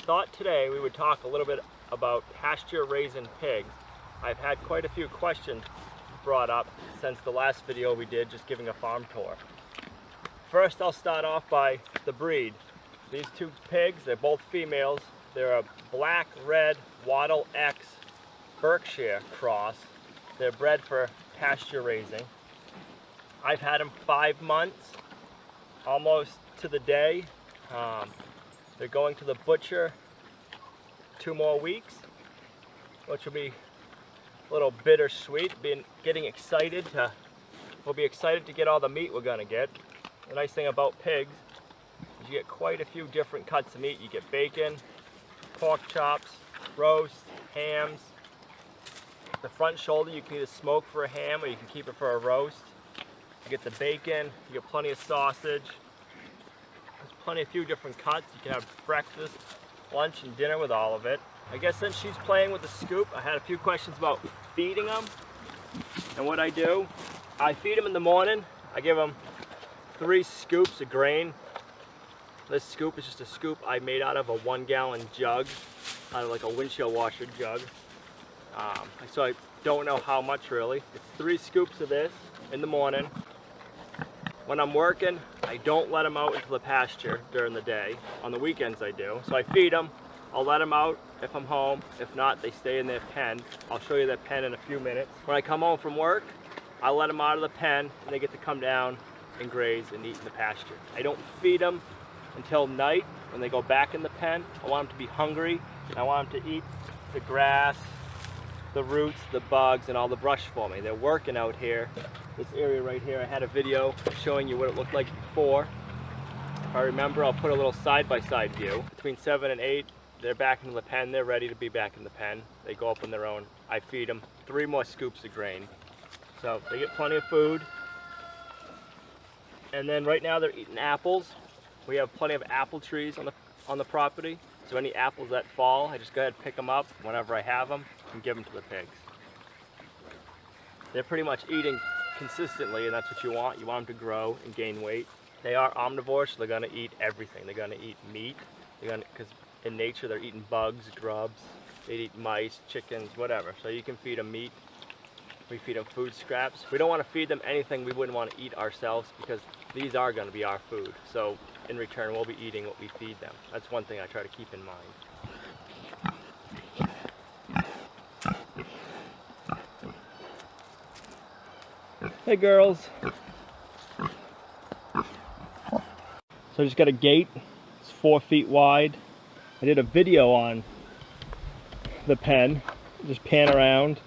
thought today we would talk a little bit about pasture raising pigs. I've had quite a few questions brought up since the last video we did, just giving a farm tour. First, I'll start off by the breed. These two pigs, they're both females. They're a black-red Wattle X Berkshire cross. They're bred for pasture raising. I've had them 5 months, almost to the day. They're going to the butcher 2 more weeks, which will be a little bittersweet. Getting excited we'll be excited to get all the meat we're gonna get. The nice thing about pigs is you get quite a few different cuts of meat. You get bacon, pork chops, roast, hams. The front shoulder you can either smoke for a ham or you can keep it for a roast. You get the bacon, you get plenty of sausage. There's plenty of few different cuts. You can have breakfast, lunch, and dinner with all of it. I guess since she's playing with the scoop, I had a few questions about feeding them. And what I do, I feed them in the morning. I give them 3 scoops of grain. This scoop is just a scoop I made out of a 1-gallon jug, out of like a windshield washer jug. So I don't know how much really. It's 3 scoops of this in the morning. When I'm working, I don't let them out into the pasture during the day. On the weekends I do. So I feed them. I'll let them out if I'm home. If not, they stay in their pen. I'll show you their pen in a few minutes. When I come home from work, I let them out of the pen and they get to come down and graze and eat in the pasture. I don't feed them until night when they go back in the pen. I want them to be hungry. I want them to eat the grass, the roots, the bugs, and all the brush for me. They're working out here. This area right here, I had a video showing you what it looked like before. If I remember, I'll put a little side-by-side view. Between 7 and 8, they're back into the pen. They're ready to be back in the pen. They go up on their own. I feed them 3 more scoops of grain. So they get plenty of food. And then right now they're eating apples. We have plenty of apple trees on the property. So any apples that fall, I just go ahead and pick them up whenever I have them and give them to the pigs. They're pretty much eating consistently, and that's what you want. You want them to grow and gain weight. They are omnivores, so they're gonna eat everything. They're gonna eat meat. Because in nature they're eating bugs, grubs. They eat mice, chickens, whatever. So you can feed them meat. We feed them food scraps. We don't want to feed them anything we wouldn't want to eat ourselves, because these are going to be our food. So in return, we'll be eating what we feed them. That's one thing I try to keep in mind. Hey girls. So I just got a gate. It's 4 feet wide. I did a video on the pen. Just pan around.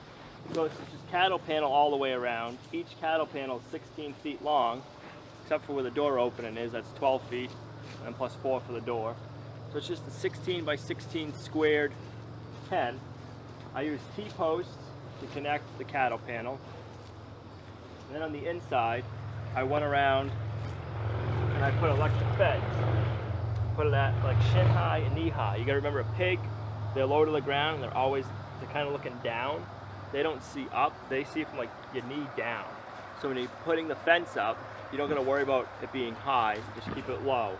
So it's just cattle panel all the way around. Each cattle panel is 16 feet long, except for where the door opening is. That's 12 feet, and plus 4 for the door. So it's just a 16 by 16 squared pen. I use T-posts to connect the cattle panel. And then on the inside, I went around and I put electric fence. Put it at like shin high and knee high. You gotta remember, a pig, they're low to the ground. They're kind of looking down. They don't see up, they see from like your knee down. So when you're putting the fence up, you don't gotta worry about it being high, just keep it low.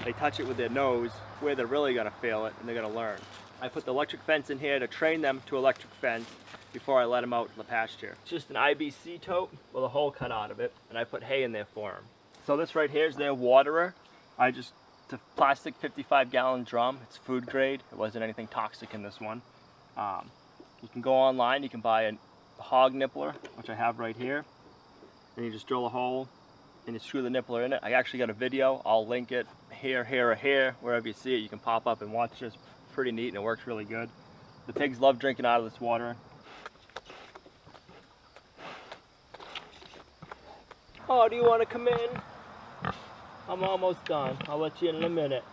They touch it with their nose where they're really gonna feel it, and they're gonna learn. I put the electric fence in here to train them to electric fence before I let them out in the pasture. It's just an IBC tote with a hole cut out of it, and I put hay in there for them. So this right here is their waterer. It's a plastic 55-gallon drum. It's food grade. It wasn't anything toxic in this one. You can go online, you can buy a hog nippler, which I have right here. Then you just drill a hole and you screw the nippler in it. I actually got a video. I'll link it here, here, or here. Wherever you see it, you can pop up and watch this. Pretty neat, and it works really good. The pigs love drinking out of this water. Oh, do you want to come in? I'm almost done. I'll let you in a minute.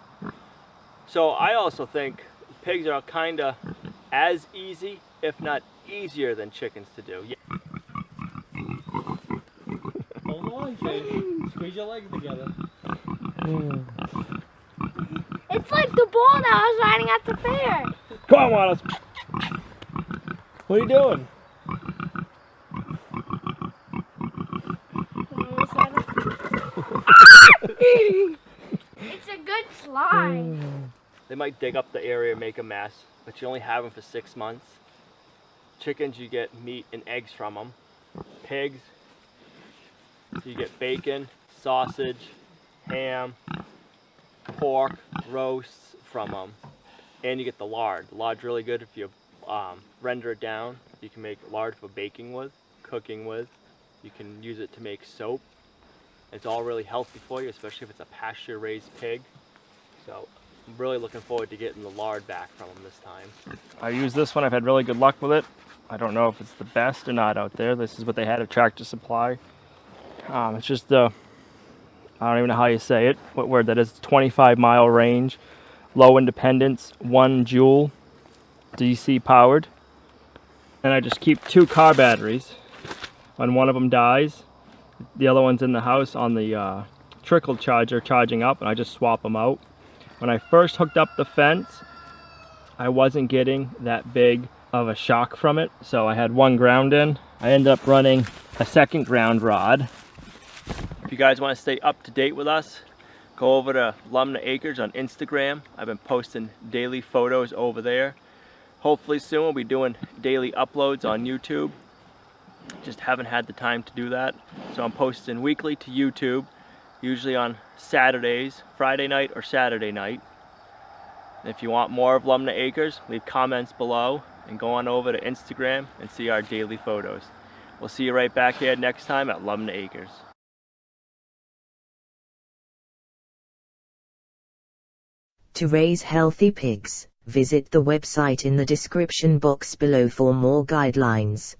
So I also think pigs are kind of as easy, if not easier, than chickens to do. Hold on, Jay. Squeeze your legs together. It's like the bull that I was riding at the fair. Come on, Wallace. What are you doing? It's a good slide. They might dig up the area and make a mess, but you only have them for 6 months. Chickens, you get meat and eggs from them. Pigs, you get bacon, sausage, ham, pork, roasts from them. And you get the lard. The lard's really good if you render it down. You can make lard for baking with, cooking with. You can use it to make soap. It's all really healthy for you, especially if it's a pasture-raised pig. So I'm really looking forward to getting the lard back from them this time. I use this one. I've had really good luck with it. I don't know if it's the best or not out there. This is what they had at Tractor Supply. It's just I don't even know how you say it, what word that is. 25-mile range, low independence, 1 joule, DC powered. And I just keep 2 car batteries. When one of them dies, the other one's in the house on the trickle charger charging up, and I just swap them out. When I first hooked up the fence, I wasn't getting that big of a shock from it, so I had 1 ground in. I ended up running a 2nd ground rod. If you guys want to stay up to date with us, go over to Lumna Acres on Instagram. I've been posting daily photos over there. Hopefully soon we'll be doing daily uploads on YouTube. Just haven't had the time to do that. So I'm posting weekly to YouTube, usually on Saturdays, Friday night or Saturday night. And if you want more of Lumna Acres, leave comments below and go on over to Instagram and see our daily photos. We'll see you right back here next time at Lumna Acres. To raise healthy pigs, visit the website in the description box below for more guidelines.